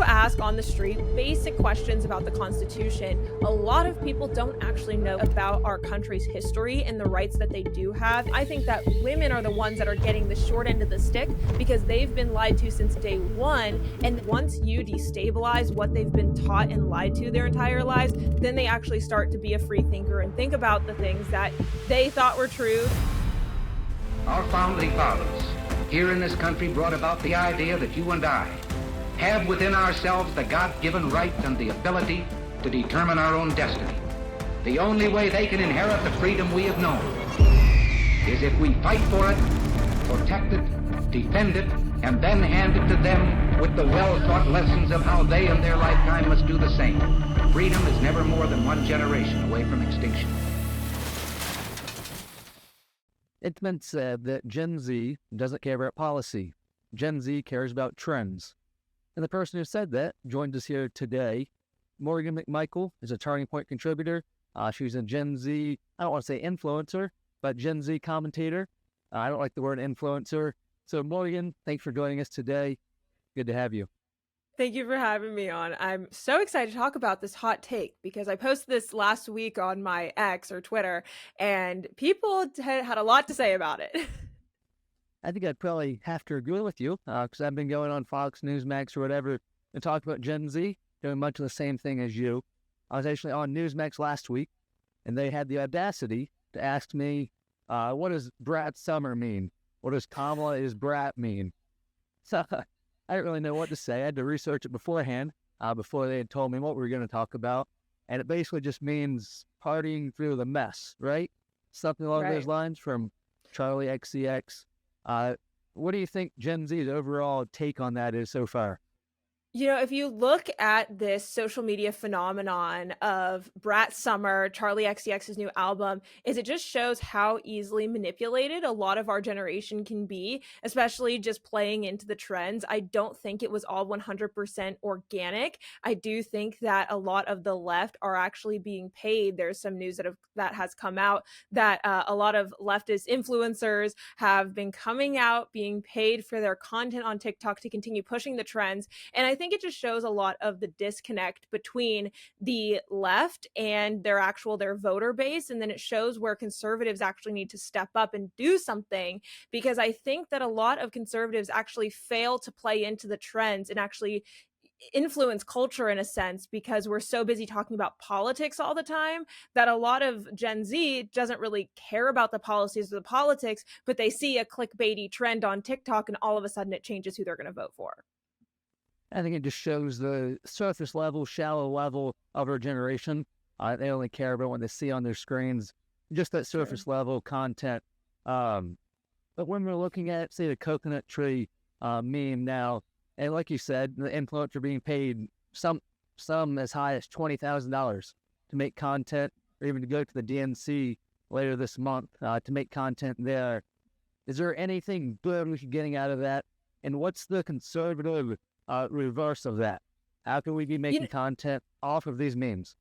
ask on the street basic questions about the Constitution, a lot of people don't actually know about our country's history and the rights that they do have. I think that women are the ones that are getting the short end of the stick because they've been lied to since day one. And once you destabilize what they've been taught and lied to their entire lives, then they actually start to be a free thinker and think about the things that they thought were true. Our founding fathers here in this country brought about the idea that you and I have within ourselves the God-given right and the ability to determine our own destiny. The only way they can inherit the freedom we have known is if we fight for it, protect it, defend it, and then hand it to them with the well-taught lessons of how they in their lifetime must do the same. Freedom is never more than one generation away from extinction. It's been said that Gen Z doesn't care about policy. Gen Z cares about trends. And the person who said that joined us here today. Morgonn McMichael is a Turning Point contributor. She's a Gen Z, I don't want to say influencer, but Gen Z commentator. I don't like the word influencer. So Morgonn, thanks for joining us today. Good to have you. Thank you for having me on. I'm so excited to talk about this hot take because I posted this last week on my X or Twitter, and people had a lot to say about it. I think I'd probably have to agree with you because I've been going on Fox Newsmax or whatever and talking about Gen Z, doing much of the same thing as you. I was actually on Newsmax last week, and they had the audacity to ask me, what does Brat Summer mean? What does Kamala is Brat mean? So I didn't really know what to say. I had to research it beforehand, before they had told me what we were going to talk about. And it basically just means partying through the mess, right? Something along those lines from Charlie XCX. What do you think Gen Z's overall take on that is so far? You know, if you look at this social media phenomenon of Brat Summer, Charlie XCX's new album, is it just shows how easily manipulated a lot of our generation can be, especially just playing into the trends. I don't think it was all 100% organic. I do think that a lot of the left are actually being paid. There's some news that has come out that a lot of leftist influencers have been coming out being paid for their content on TikTok to continue pushing the trends. And I think it just shows a lot of the disconnect between the left and their voter base. And then it shows where conservatives actually need to step up and do something, because I think that a lot of conservatives actually fail to play into the trends and actually influence culture in a sense, because we're so busy talking about politics all the time that a lot of Gen Z doesn't really care about the policies or the politics, but they see a clickbaity trend on TikTok and all of a sudden it changes who they're going to vote for. I think it just shows the surface level, shallow level of our generation. They only care about what they see on their screens, just that surface level content. But when we're looking at, say, the coconut tree meme now, and like you said, the influencer being paid some as high as $20,000 to make content, or even to go to the DNC later this month to make content there. Is there anything good we should be getting out of that? And what's the conservative reverse of that? How can we be making content off of these memes?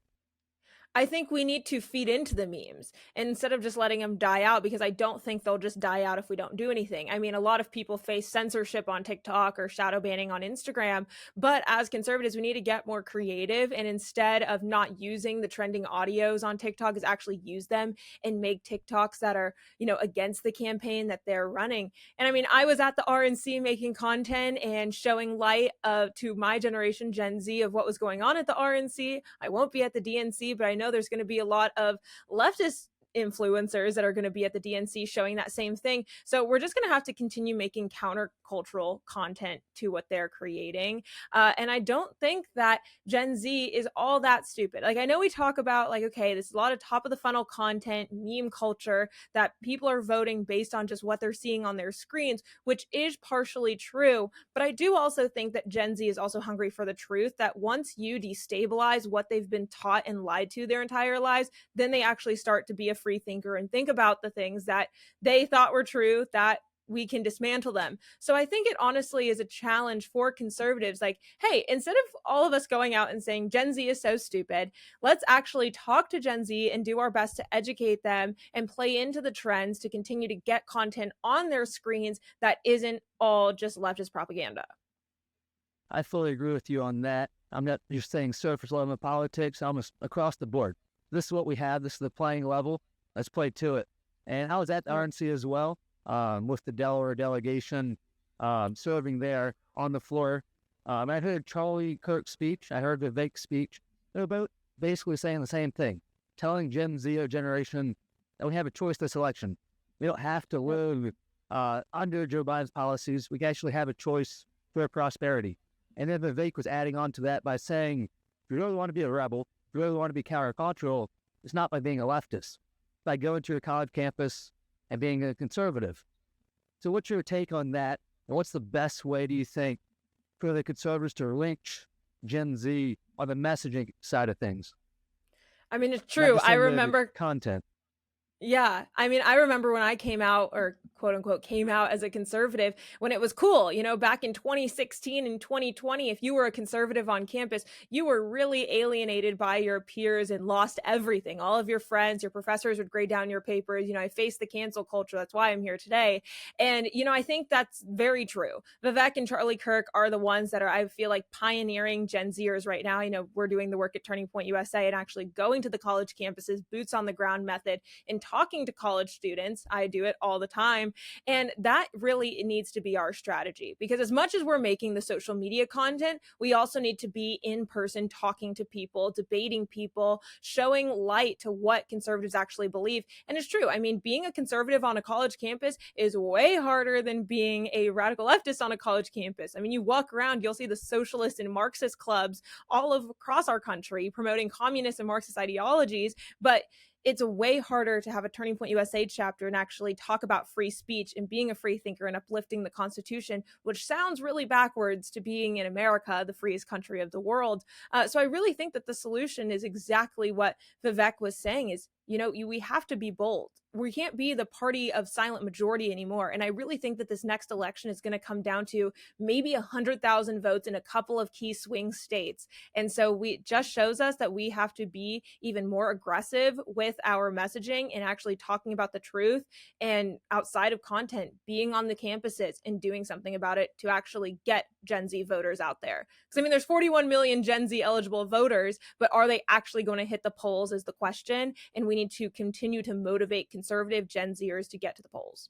I think we need to feed into the memes instead of just letting them die out, because I don't think they'll just die out if we don't do anything. I mean, a lot of people face censorship on TikTok or shadow banning on Instagram, but as conservatives, we need to get more creative, and instead of not using the trending audios on TikTok, is actually use them and make TikToks that are, against the campaign that they're running. And I mean, I was at the RNC making content and showing light to my generation, Gen Z, of what was going on at the RNC. I won't be at the DNC, but I know there's going to be a lot of leftist influencers that are going to be at the DNC showing that same thing. So we're just going to have to continue making countercultural content to what they're creating. And I don't think that Gen Z is all that stupid. Like, I know we talk about okay, there's a lot of top of the funnel content, meme culture, that people are voting based on just what they're seeing on their screens, which is partially true. But I do also think that Gen Z is also hungry for the truth, that once you destabilize what they've been taught and lied to their entire lives, then they actually start to be a free thinker and think about the things that they thought were true, that we can dismantle them. So I think it honestly is a challenge for conservatives. Like, hey, instead of all of us going out and saying Gen Z is so stupid, let's actually talk to Gen Z and do our best to educate them and play into the trends to continue to get content on their screens that isn't all just leftist propaganda. I fully agree with you on that. I'm not just saying surface level in politics, almost across the board. This is what we have. This is the playing level. Let's play to it. And I was at the Yeah. RNC as well, with the Delaware delegation, serving there on the floor. I heard Charlie Kirk's speech. I heard Vivek's speech. They're both basically saying the same thing, telling Gen Z or generation that we have a choice this election. We don't have to live under Joe Biden's policies. We can actually have a choice for prosperity. And then Vivek was adding on to that by saying, if you really want to be a rebel, if you really want to be countercultural, it's not by being a leftist, by going to a college campus and being a conservative. So what's your take on that? And what's the best way, do you think, for the conservatives to link Gen Z on the messaging side of things? I mean, it's Not true. just I in the remember content. Yeah. I mean, I remember when I came out, or quote unquote came out as a conservative, when it was cool, back in 2016 and 2020, if you were a conservative on campus, you were really alienated by your peers and lost everything. All of your friends, your professors would grade down your papers. I faced the cancel culture. That's why I'm here today. And, I think that's very true. Vivek and Charlie Kirk are the ones that are, I feel like, pioneering Gen Zers right now. We're doing the work at Turning Point USA and actually going to the college campuses, boots on the ground method, and talking to college students. I do it all the time. And that really needs to be our strategy, because as much as we're making the social media content, we also need to be in person, talking to people, debating people, showing light to what conservatives actually believe. And it's true. I mean, being a conservative on a college campus is way harder than being a radical leftist on a college campus. I mean, you walk around, you'll see the socialist and Marxist clubs across our country promoting communist and Marxist ideologies, but it's a way harder to have a Turning Point USA chapter and actually talk about free speech and being a free thinker and uplifting the Constitution, which sounds really backwards to being in America, the freest country of the world. So I really think that the solution is exactly what Vivek was saying is, we have to be bold. We can't be the party of silent majority anymore. And I really think that this next election is going to come down to maybe 100,000 votes in a couple of key swing states. And so it just shows us that we have to be even more aggressive with our messaging and actually talking about the truth, and outside of content, being on the campuses and doing something about it to actually get Gen Z voters out there. Because I mean, there's 41 million Gen Z eligible voters, but are they actually going to hit the polls is the question. And we need to continue to motivate conservative Gen Zers to get to the polls.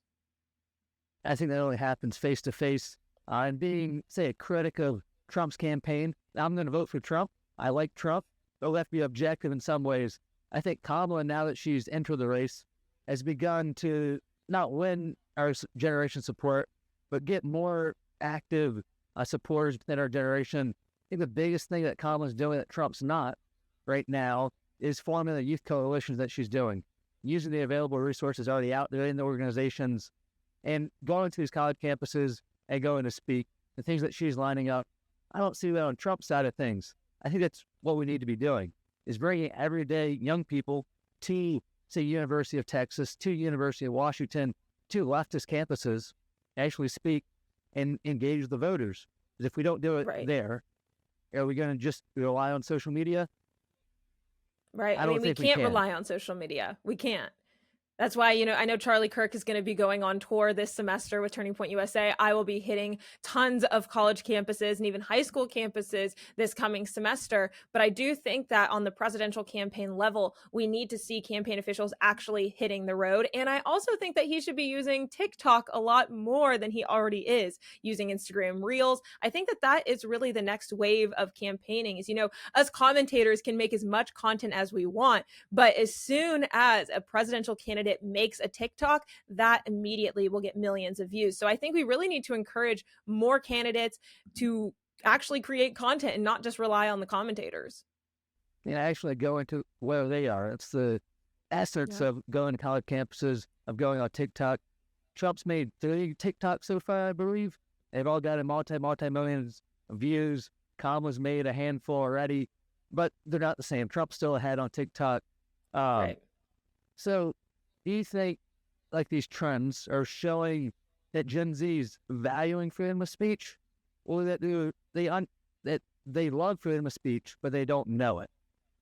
I think that only happens face to face. And being, say, a critic of Trump's campaign, I'm going to vote for Trump. I like Trump. But let's be objective in some ways. I think Kamala, now that she's entered the race, has begun to not win our generation support, but get more active supporters within our generation. I think the biggest thing that Kamala's doing that Trump's not right now is forming the youth coalitions that she's doing, using the available resources already out there in the organizations, and going to these college campuses and going to speak, the things that she's lining up. I don't see that on Trump's side of things. I think that's what we need to be doing, is bringing everyday young people to, say, University of Texas, to University of Washington, to leftist campuses, actually speak and engage the voters. Because if we don't do it there, are we going to just rely on social media? Right. I mean, we can't rely on social media. We can't. That's why, I know Charlie Kirk is going to be going on tour this semester with Turning Point USA. I will be hitting tons of college campuses and even high school campuses this coming semester. But I do think that on the presidential campaign level, we need to see campaign officials actually hitting the road. And I also think that he should be using TikTok a lot more than he already is, using Instagram Reels. I think that that is really the next wave of campaigning is, us commentators can make as much content as we want. But as soon as a presidential candidate makes a TikTok, that immediately will get millions of views. So I think we really need to encourage more candidates to actually create content and not just rely on the commentators. Actually go into where they are. It's the essence of going to college campuses, of going on TikTok. Trump's made 30 TikToks so far, I believe. They've all got multi-millions of views. Kamala's made a handful already, but they're not the same. Trump's still ahead on TikTok. Right. So do you think like these trends are showing that Gen Z's valuing freedom of speech, or that they love freedom of speech, but they don't know it?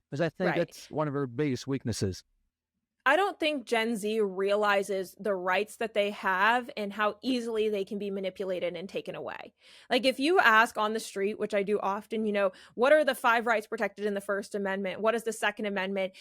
Because I think that's one of our biggest weaknesses. I don't think Gen Z realizes the rights that they have and how easily they can be manipulated and taken away. Like, if you ask on the street, which I do often, what are the five rights protected in the First Amendment? What is the Second Amendment?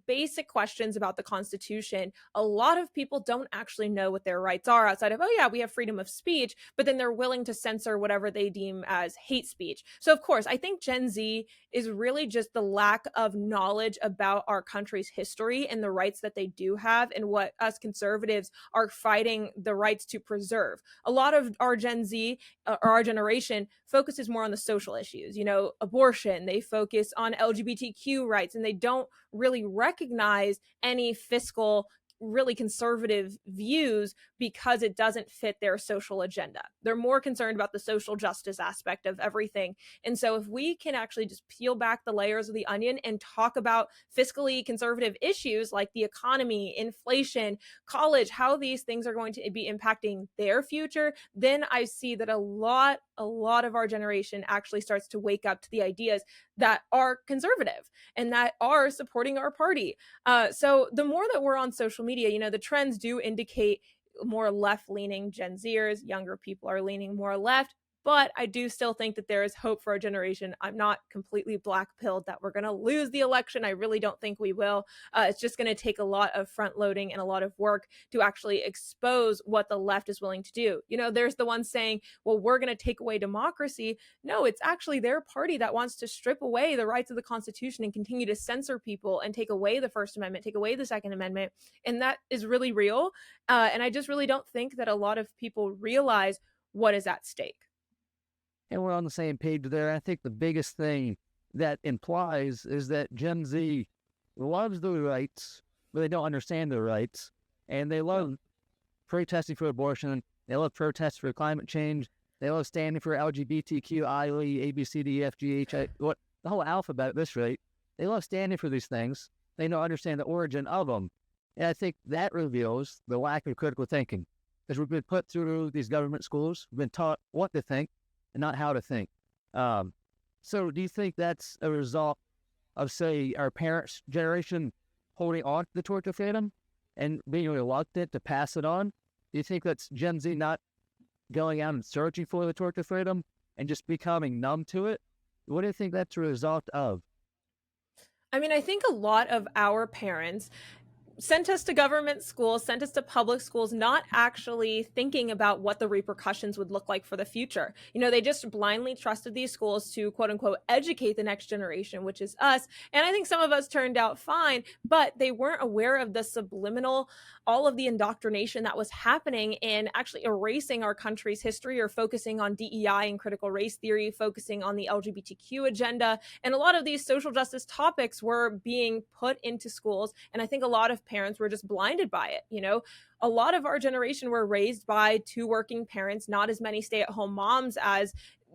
Basic questions about the Constitution. A lot of people don't actually know what their rights are outside of, oh, yeah, we have freedom of speech, but then they're willing to censor whatever they deem as hate speech. So, of course, I think Gen Z is really just the lack of knowledge about our country's history and the rights that they do have and what us conservatives are fighting the rights to preserve. A lot of our Gen Z or our generation focuses more on the social issues, abortion, they focus on LGBTQ rights, and they don't really recognize any fiscal really conservative views because it doesn't fit their social agenda. They're more concerned about the social justice aspect of everything. And so if we can actually just peel back the layers of the onion and talk about fiscally conservative issues like the economy, inflation, college, how these things are going to be impacting their future, then I see that a lot of our generation actually starts to wake up to the ideas that are conservative and that are supporting our party. So the more that we're on social media, the trends do indicate more left-leaning Gen Zers. Younger people are leaning more left. But I do still think that there is hope for our generation. I'm not completely black-pilled that we're going to lose the election. I really don't think we will. It's just going to take a lot of front-loading and a lot of work to actually expose what the left is willing to do. There's the one saying, well, we're going to take away democracy. No, it's actually their party that wants to strip away the rights of the Constitution and continue to censor people and take away the First Amendment, take away the Second Amendment. And that is really real. And I just really don't think that a lot of people realize what is at stake. And we're on the same page there. I think the biggest thing that implies is that Gen Z loves their rights, but they don't understand their rights. And they love protesting for abortion. They love protesting for climate change. They love standing for LGBTQ, ILE, A, B, C, D, E, F, G, H, I, what, the whole alphabet at this rate. They love standing for these things. They don't understand the origin of them. And I think that reveals the lack of critical thinking. Because we've been put through these government schools, we've been taught what to think, and not how to think. So do you think that's a result of, say, our parents' generation holding on to the torch of freedom and being reluctant to pass it on? Do you think that's Gen Z not going out and searching for the torch of freedom and just becoming numb to it? What do you think that's a result of? I mean, I think a lot of our parents sent us to government schools, sent us to public schools, not actually thinking about what the repercussions would look like for the future. They just blindly trusted these schools to, quote unquote, educate the next generation, which is us. And I think some of us turned out fine, but they weren't aware of the subliminal, all of the indoctrination that was happening in actually erasing our country's history or focusing on DEI and critical race theory, focusing on the LGBTQ agenda. And a lot of these social justice topics were being put into schools. And I think a lot of parents were just blinded by it. A lot of our generation were raised by two working parents, not as many stay-at-home moms as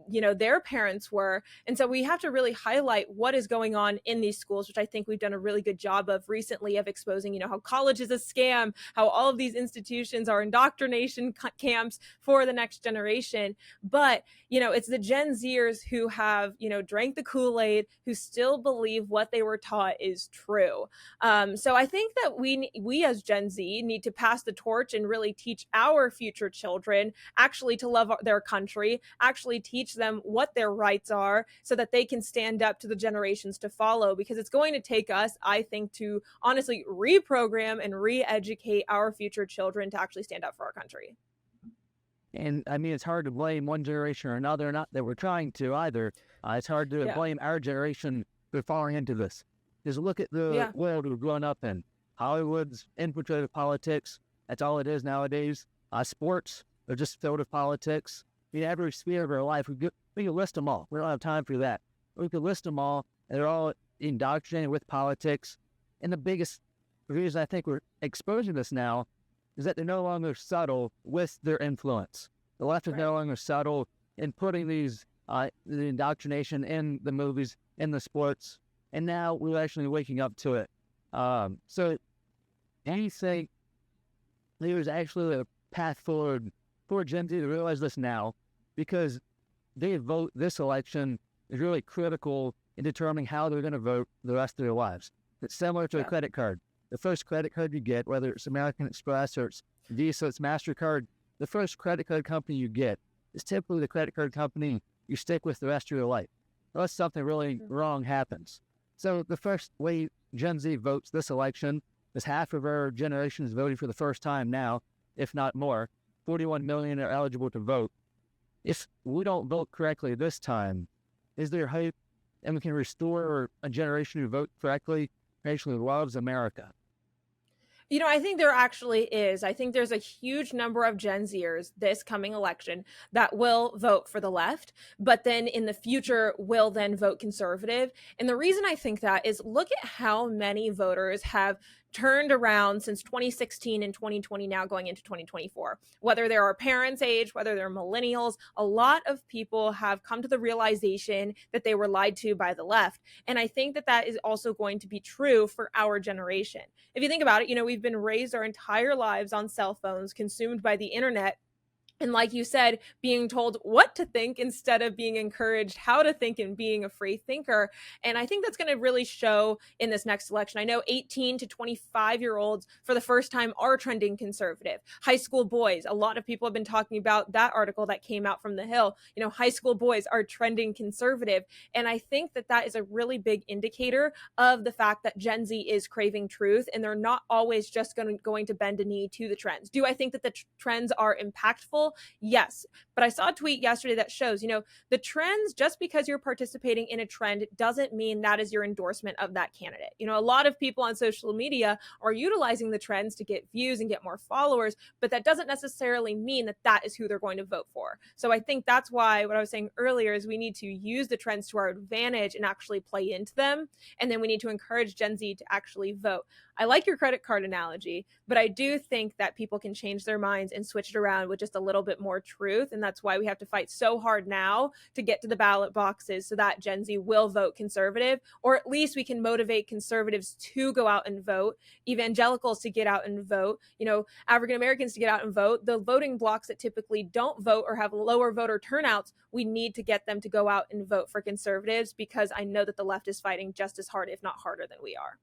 their parents were. And so we have to really highlight what is going on in these schools, which I think we've done a really good job of recently, of exposing, how college is a scam, how all of these institutions are indoctrination camps for the next generation. But, it's the Gen Zers who have, drank the Kool-Aid, who still believe what they were taught is true. So I think that we as Gen Z need to pass the torch and really teach our future children actually to love their country, actually teach them what their rights are so that they can stand up to the generations to follow, because it's going to take us, I think, to honestly reprogram and re-educate our future children to actually stand up for our country. And I mean, it's hard to blame one generation or another, not that we're trying to either. It's hard to blame our generation for falling into this. Just look at the world we've grown up in. Hollywood's infiltrated politics. That's all it is nowadays. Sports are just filled with politics. Every sphere of our life, we can list them all. We don't have time for that. We could list them all, and they're all indoctrinated with politics. And the biggest reason I think we're exposing this now is that they're no longer subtle with their influence. The left is no longer subtle in putting these the indoctrination in the movies, in the sports, and now we're actually waking up to it. So anything, there's actually a path forward for Gen Z to realize this now, because they vote this election is really critical in determining how they're going to vote the rest of their lives. It's similar to a credit card. the first credit card you get, whether it's American Express or it's Visa, it's MasterCard, the first credit card company you get is typically the credit card company you stick with the rest of your life, unless something really wrong happens. So the first way Gen Z votes this election is half of our generation is voting for the first time now, if not more. 41 million are eligible to vote. If we don't vote correctly this time, is there hope and we can restore a generation who vote correctly, who actually loves America? You know, I think there actually is. I think there's a huge number of Gen Zers this coming election that will vote for the left, but then in the future will then vote conservative. And the reason I think that is look at how many voters have turned around since 2016 and 2020 now going into 2024. Whether they're our parents' age, whether they're millennials, a lot of people have come to the realization that they were lied to by the left. And I think that that is also going to be true for our generation. If you think about it, you know, we've been raised our entire lives on cell phones, consumed by the internet. And like you said, being told what to think instead of being encouraged how to think and being a free thinker. And I think that's going to really show in this next election. I know 18 to 25-year-olds for the first time are trending conservative. High school boys, a lot of people have been talking about that article that came out from The Hill. You know, high school boys are trending conservative. And I think that that is a really big indicator of the fact that Gen Z is craving truth and they're not always just going to bend a knee to the trends. Do I think that the trends are impactful? Yes. But I saw a tweet yesterday that shows, you know, the trends, just because you're participating in a trend doesn't mean that is your endorsement of that candidate. You know, a lot of people on social media are utilizing the trends to get views and get more followers, but that doesn't necessarily mean that that is who they're going to vote for. So I think that's why what I was saying earlier is we need to use the trends to our advantage and actually play into them. And then we need to encourage Gen Z to actually vote. I like your credit card analogy, but I do think that people can change their minds and switch it around with just a little bit more truth. And that's why we have to fight so hard now to get to the ballot boxes so that Gen Z will vote conservative, or at least we can motivate conservatives to go out and vote, evangelicals to get out and vote, you know, African Americans to get out and vote. The voting blocks that typically don't vote or have lower voter turnouts, we need to get them to go out and vote for conservatives, because I know that the left is fighting just as hard, if not harder, than we are.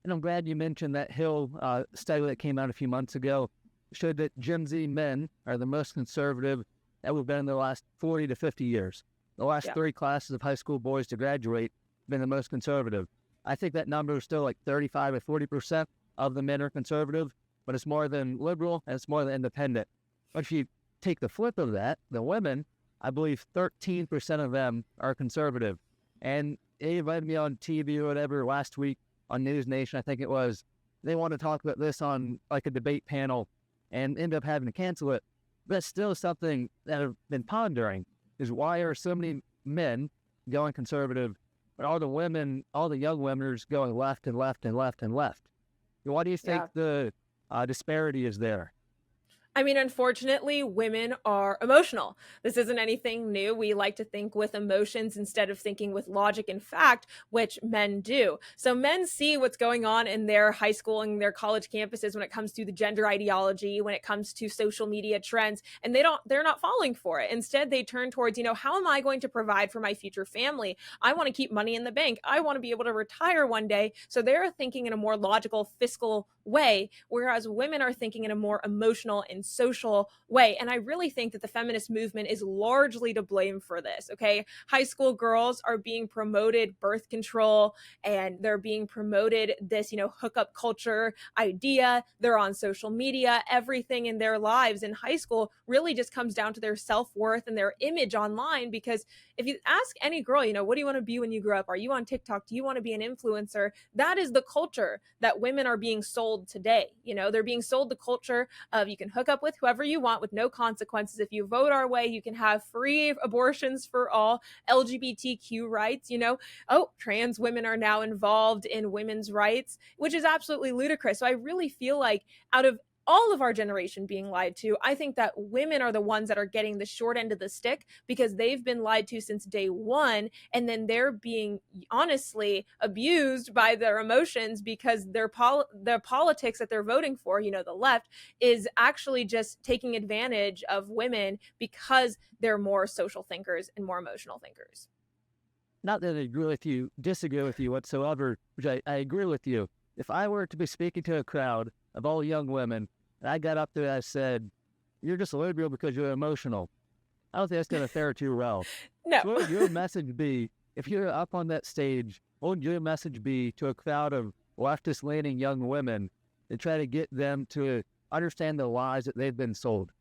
And I'm glad you mentioned that Hill study that came out a few months ago showed that Gen Z men are the most conservative that we've been in the last 40 to 50 years. The last three classes of high school boys to graduate have been the most conservative. I think that number is still like 35 or 40% of the men are conservative, but it's more than liberal and it's more than independent. But if you take the flip of that, the women, I believe 13% of them are conservative. And they invited me on TV or whatever last week on News Nation, I think it was. They want to talk about this on like a debate panel and end up having to cancel it. But it's still something that I've been pondering, is why are so many men going conservative, but all the women, all the young women are just going left and left and left and left? Why do you think the disparity is there? I mean, unfortunately, women are emotional. This isn't anything new. We like to think with emotions instead of thinking with logic and fact, which men do. So men see what's going on in their high school and their college campuses when it comes to the gender ideology, when it comes to social media trends, and they're not falling for it. Instead, they turn towards, you know, how am I going to provide for my future family? I want to keep money in the bank. I want to be able to retire one day. So they're thinking in a more logical, fiscal way, whereas women are thinking in a more emotional and social way. And I really think that the feminist movement is largely to blame for this. Okay. High school girls are being promoted birth control, and they're being promoted this, you know, hookup culture idea. They're on social media. Everything in their lives in high school really just comes down to their self-worth and their image online. Because if you ask any girl, you know, what do you want to be when you grow up? Are you on TikTok? Do you want to be an influencer? That is the culture that women are being sold today. You know, they're being sold the culture of you can hook up with whoever you want with no consequences. If you vote our way, you can have free abortions for all, LGBTQ rights, you know. Oh, trans women are now involved in women's rights, which is absolutely ludicrous. So I really feel like out of all of our generation being lied to, I think that women are the ones that are getting the short end of the stick, because they've been lied to since day one, and then they're being honestly abused by their emotions, because their politics that they're voting for, you know, the left, is actually just taking advantage of women because they're more social thinkers and more emotional thinkers. Not that I agree with you, disagree with you whatsoever, which I agree with you. if I were to be speaking to a crowd of all young women, and I got up there and I said, "You're just a liberal because you're emotional," I don't think that's going to fare too well. No. So what would your message be if you're up on that stage? What would your message be to a crowd of leftist-leaning young women to try to get them to understand the lies that they've been sold?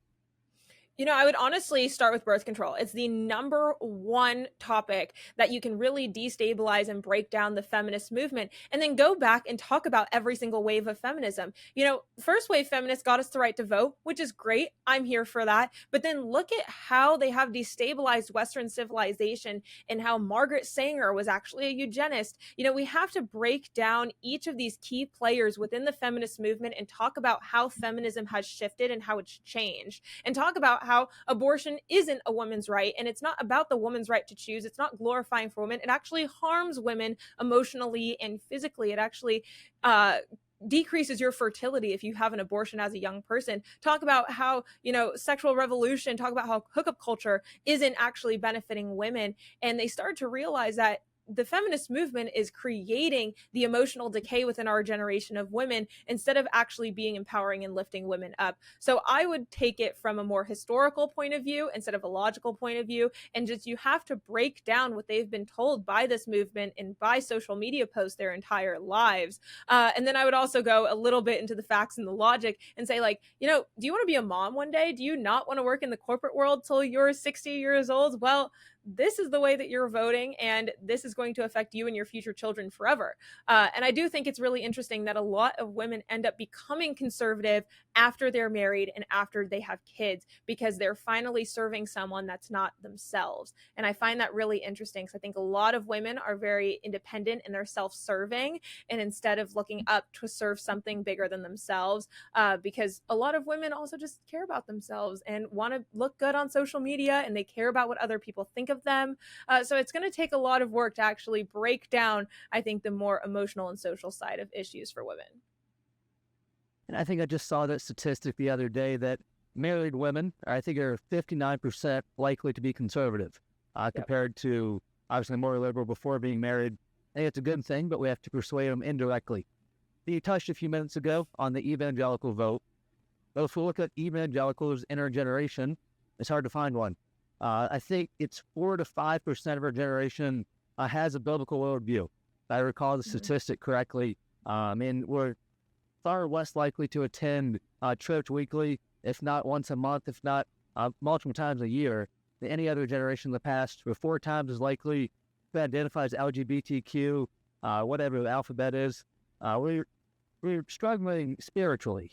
I would honestly start with birth control. It's the number one topic that you can really destabilize and break down the feminist movement, and then go back and talk about every single wave of feminism. First wave feminists got us the right to vote, which is great. I'm here for that. But then look at how they have destabilized Western civilization and how Margaret Sanger was actually a eugenist. We have to break down each of these key players within the feminist movement and talk about how feminism has shifted and how it's changed, and talk about how abortion isn't a woman's right, and it's not about the woman's right to choose. It's not glorifying for women. It actually harms women emotionally and physically. It actually decreases your fertility if you have an abortion as a young person. Talk about how, sexual revolution, talk about how hookup culture isn't actually benefiting women. And they start to realize that the feminist movement is creating the emotional decay within our generation of women instead of actually being empowering and lifting women up. So I would take it from a more historical point of view instead of a logical point of view. And just, you have to break down what they've been told by this movement and by social media posts their entire lives. And then I would also go a little bit into the facts and the logic and say, like, do you want to be a mom one day? Do you not want to work in the corporate world till you're 60 years old? Well, this is the way that you're voting, and this is going to affect you and your future children forever. And I do think it's really interesting that a lot of women end up becoming conservative after they're married and after they have kids, because they're finally serving someone that's not themselves. And I find that really interesting, because I think a lot of women are very independent and they're self-serving, and instead of looking up to serve something bigger than themselves, because a lot of women also just care about themselves and want to look good on social media, and they care about what other people think of them. So it's going to take a lot of work to actually break down, I think, the more emotional and social side of issues for women. And I think I just saw that statistic the other day that married women, I think, are 59% likely to be conservative, compared to obviously more liberal before being married. I think it's a good thing, but we have to persuade them indirectly. You touched a few minutes ago on the evangelical vote. But if we look at evangelicals in our generation, it's hard to find one. I think it's 4 to 5% of our generation has a biblical worldview. If I recall the statistic correctly, and we're far less likely to attend church weekly, if not once a month, if not multiple times a year, than any other generation in the past. We're 4 times as likely to identify as LGBTQ, whatever the alphabet is. We're struggling spiritually.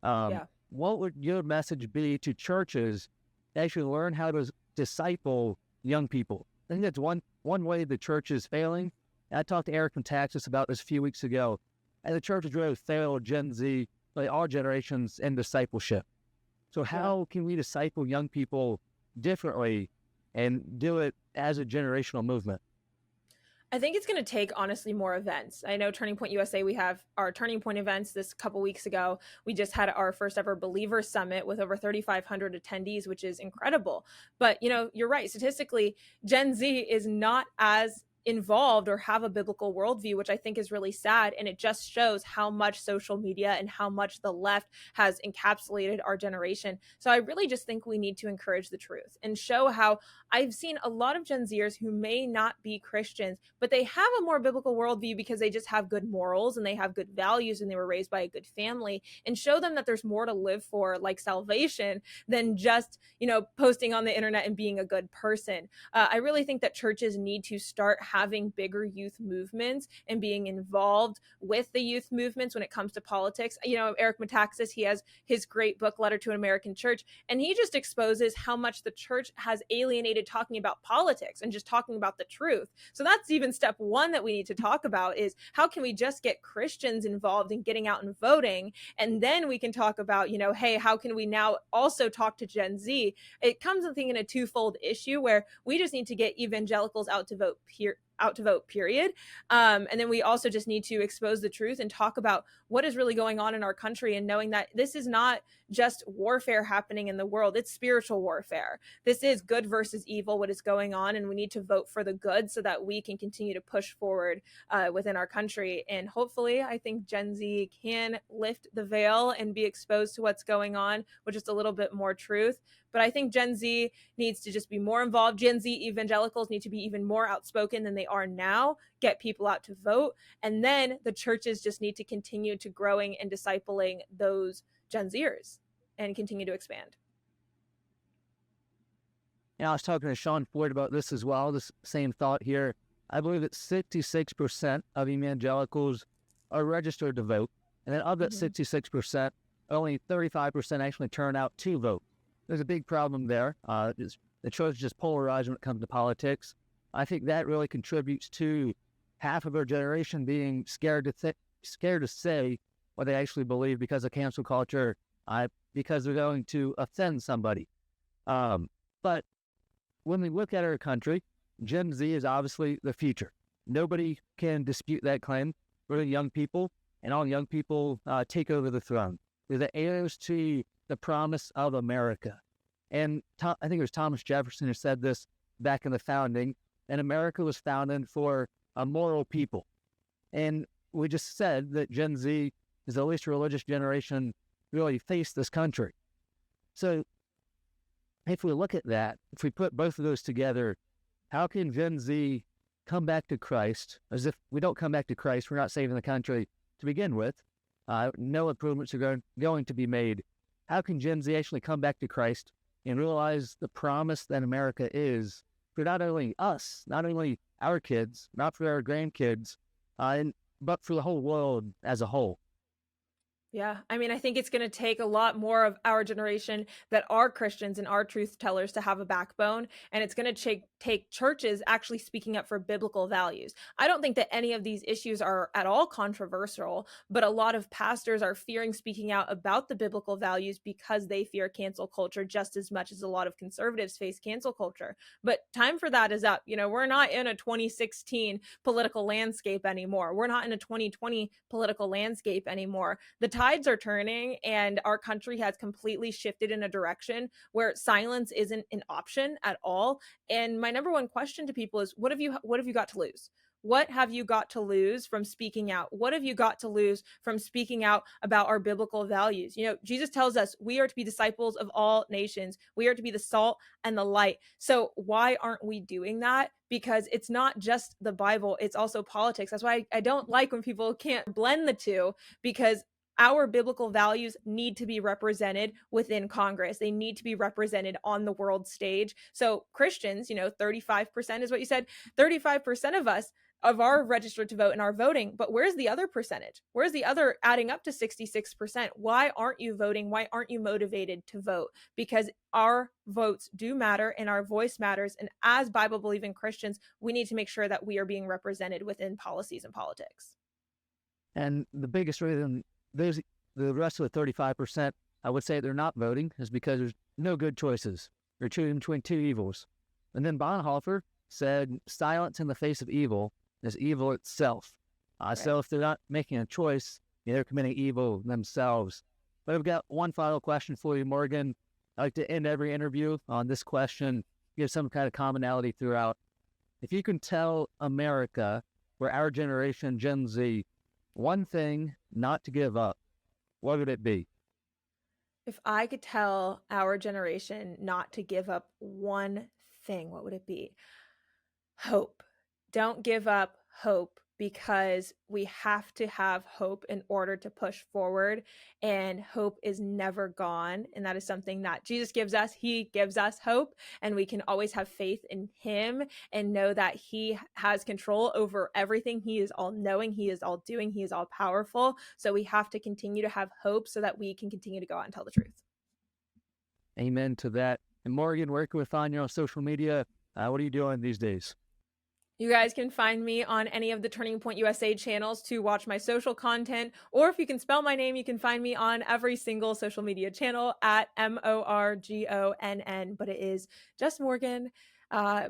What would your message be to churches to actually learn how to disciple young people? I think that's one way the church is failing. And I talked to Eric Metaxas about this a few weeks ago. And the church has really failed Gen Z, like all generations, in discipleship. So how can we disciple young people differently and do it as a generational movement? I think it's going to take, honestly, more events. I know Turning Point USA, we have our Turning Point events this couple weeks ago. We just had our first ever Believer Summit with over 3,500 attendees, which is incredible. But, you're right. Statistically, Gen Z is not as involved or have a biblical worldview, which I think is really sad. And it just shows how much social media and how much the left has encapsulated our generation. So I really just think we need to encourage the truth and show how I've seen a lot of Gen Zers who may not be Christians, but they have a more biblical worldview because they just have good morals and they have good values and they were raised by a good family, and show them that there's more to live for, like salvation, than just, posting on the internet and being a good person. I really think that churches need to start having bigger youth movements and being involved with the youth movements when it comes to politics. Eric Metaxas, he has his great book, Letter to an American Church, and he just exposes how much the church has alienated talking about politics and just talking about the truth. So that's even step one that we need to talk about, is how can we just get Christians involved in getting out and voting? And then we can talk about, hey, how can we now also talk to Gen Z? It comes, I think, in a twofold issue where we just need to get evangelicals out to vote, period. And then we also just need to expose the truth and talk about what is really going on in our country, and knowing that this is not just warfare happening in the world. It's spiritual warfare. This is good versus evil, what is going on, and we need to vote for the good so that we can continue to push forward within our country. And hopefully, I think Gen Z can lift the veil and be exposed to what's going on with just a little bit more truth. But I think Gen Z needs to just be more involved. Gen Z evangelicals need to be even more outspoken than they are now, get people out to vote. And then the churches just need to continue to growing and discipling those Gen Zers and continue to expand. I was talking to Sean Ford about this as well, this same thought here. I believe that 66% of evangelicals are registered to vote. And then of that 66%, only 35% actually turn out to vote. There's a big problem there. The church is just polarized when it comes to politics. I think that really contributes to half of our generation being scared to say what they actually believe because of cancel culture, because they're going to offend somebody. But when we look at our country, Gen Z is obviously the future. Nobody can dispute that claim. We're the young people, and all young people take over the throne. They're the heirs to the promise of America. And I think it was Thomas Jefferson who said this back in the founding, and America was founded for a moral people. And we just said that Gen Z is the least religious generation really face this country. So if we look at that, if we put both of those together, how can Gen Z come back to Christ? As if we don't come back to Christ, we're not saving the country to begin with. No improvements are going to be made. How can Gen Z actually come back to Christ and realize the promise that America is for not only us, not only our kids, not for our grandkids, but for the whole world as a whole? Yeah, I mean, I think it's going to take a lot more of our generation that are Christians and are truth tellers to have a backbone. And it's going to take churches actually speaking up for biblical values. I don't think that any of these issues are at all controversial, but a lot of pastors are fearing speaking out about the biblical values because they fear cancel culture just as much as a lot of conservatives face cancel culture. But time for that is up. You know, we're not in a 2016 political landscape anymore. We're not in a 2020 political landscape anymore. The tides are turning, and our country has completely shifted in a direction where silence isn't an option at all. And my number one question to people is, what have you got to lose? What have you got to lose from speaking out? What have you got to lose from speaking out about our biblical values? You know, Jesus tells us we are to be disciples of all nations. We are to be the salt and the light. So why aren't we doing that? Because it's not just the Bible, it's also politics. That's why I don't like when people can't blend the two, because our biblical values need to be represented within Congress. They need to be represented on the world stage. So Christians, you know, 35% is what you said, 35% of us of our registered to vote and are voting. But where's the other percentage? Where's the other adding up to 66%? Why aren't you voting? Why aren't you motivated to vote? Because our votes do matter and our voice matters. And as Bible believing Christians, we need to make sure that we are being represented within policies and politics. And the biggest reason the rest of the 35%, I would say they're not voting, is because there's no good choices. They're choosing between two evils. And then Bonhoeffer said, silence in the face of evil is evil itself. Right. So if they're not making a choice, they're committing evil themselves. But I've got one final question for you, Morgan. I like to end every interview on this question, give some kind of commonality throughout. If you can tell America, or our generation, Gen Z, one thing not to give up, what would it be? If I could tell our generation not to give up one thing, what would it be? Hope. Don't give up hope, because we have to have hope in order to push forward, and hope is never gone. And that is something that Jesus gives us. He gives us hope, and we can always have faith in him and know that he has control over everything. He is all knowing, he is all doing, he is all powerful. So we have to continue to have hope so that we can continue to go out and tell the truth. Amen to that. And Morgan, where can we find you on social media? What are you doing these days? You guys can find me on any of the Turning Point USA channels to watch my social content, or if you can spell my name, you can find me on every single social media channel at Morgonn, but it is just Morgan.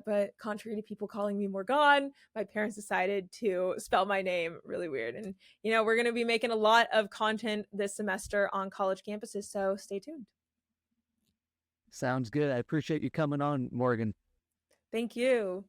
But contrary to people calling me Morgonn, my parents decided to spell my name really weird. And, we're going to be making a lot of content this semester on college campuses, so stay tuned. Sounds good. I appreciate you coming on, Morgan. Thank you.